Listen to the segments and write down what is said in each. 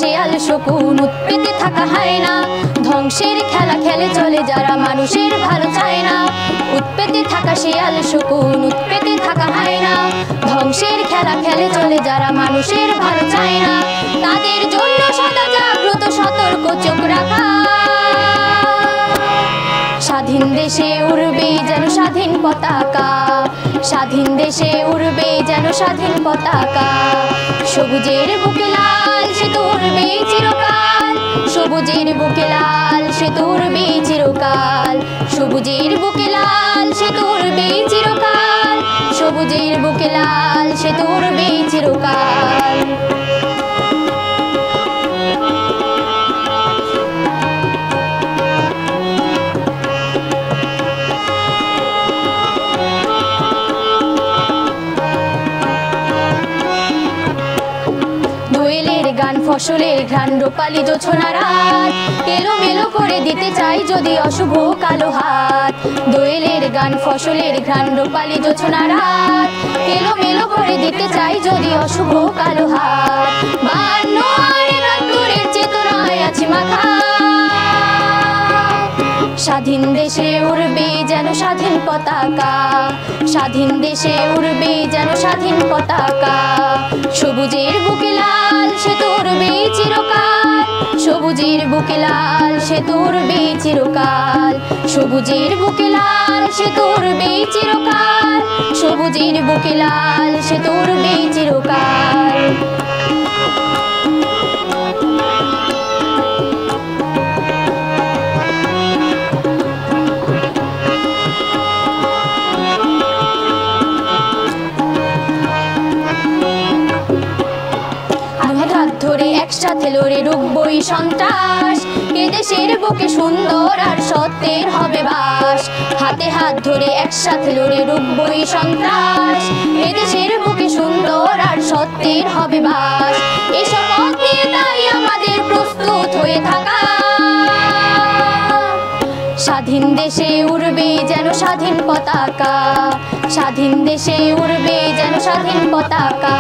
শেয়াল শকুন, উৎপেতে থাকা হায়না, ধ্বংসের খেলা খেলে চলে যারা মানুষের ভালো চায় না। উৎপেতে থাকা শেয়াল শকুন, উৎপেতে থাকা হায়না, ধ্বংসের খেলা খেলে চলে যারা মানুষের ভালো চায় না। তাদের জন্য সদা জাগ্রত সতর্ক চোখ রাখা। স্বাধীন দেশে উড়বে যেন স্বাধীন পতাকা, স্বাধীন দেশে উড়বে যেন স্বাধীন পতাকা। সবুজের বুকে লাল সে তো উড়বে চিরকাল, সবুজের বুকে লাল সে তো উড়বে চিরকাল, সবুজের বুকে লাল সে তো উড়বে চিরকাল, সবুজের বুকে লাল সে তো উড়বে চিরকাল। দোয়েলের গান ফসলের ঘ্রাণ রূপালী জোছনা রাত, এলোমেলো করে দিতে চাই যদি অশুভ কালো হাত। দোয়েলের গান ফসলের ঘ্রাণ রূপালী জোছনা রাত, এলোমেলো করে দিতে চাই যদি অশুভ কালো হাত। 52 আর 71 চেতনায় আছি মাখা। স্বাধীন দেশে উড়বে যেন স্বাধীন পতাকা, স্বাধীন দেশে উড়বে যেন স্বাধীন পতাকা। সবুজের বুকে লাল সে তো উড়বে চিরকাল, সবুজের বুকে লাল সে তো উড়বে চিরকাল, সবুজের বুকে লাল সে তো উড়বে চিরকাল, সবুজের বুকে লাল সে তো উড়বে চিরকাল। ধরে একসাথে লড়ে রুখবই সন্ত্রাস, এদেশের বুকে সুন্দর আর সত্যের হবে বাস। হাতে হাত ধরে একসাথে লড়ে রুখবই সন্ত্রাস, এদেশের বুকে সুন্দর আর সত্যের হবে বাস। এসব পথ নিয়ে তাই আমাদের প্রস্তুত হয়ে থাকা। স্বাধীন দেশে উড়বে যেন স্বাধীন পতাকা, স্বাধীন দেশে উড়বে যেন স্বাধীন পতাকা।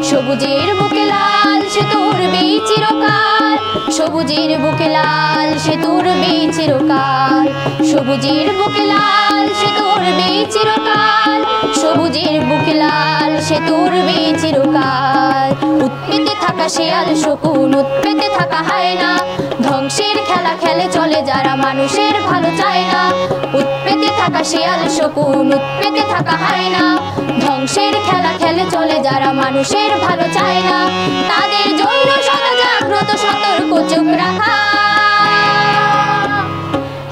সবুজের বুকে লাল সে তো উড়বে চিরকাল, সবুজের বুকে লাল সে তো উড়বে চিরকাল, সবুজের বুকে লাল সে তো উড়বে চিরকাল, সবুজের বুকে লাল সে তো উড়বে চিরকাল। উৎপেতে থাকা শেয়াল শকুন, উৎপেতে থাকা হায়না, ধ্বংসের খেলা খেলে চলে যারা মানুষের ভালো চায় না। উৎপেতে থাকা শেয়াল শকুন, উৎপেতে থাকা হায়না, ধ্বংসের খেলা খেলে চলে যারা মানুষের ভালো চায় না। তাদের জন্য সদা জাগ্রত সতর্ক চোখ রাখা।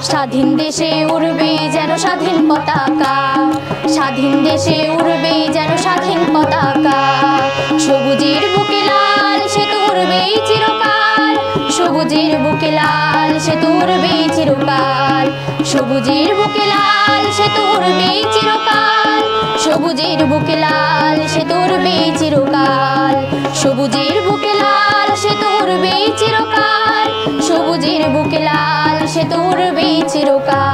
স্বাধীন দেশে উড়বে যেন স্বাধীন পতাকা, স্বাধীন দেশে উড়বে যেন স্বাধীন পতাকা। সবুজের বুকে লাল সে তো উড়বে চিরকাল, সবুজের বুকে লাল সে তো উড়বে চিরকাল, সবুজের বুকে লাল সে তো উড়বে চিরকাল, সবুজের বুকে লাল সে তো উড়বে চিরকাল, সবুজের বুকে লাল সে তো উড়বে চিরকাল, সবুজের বুকে লাল সে তো উড়বে চিরকাল।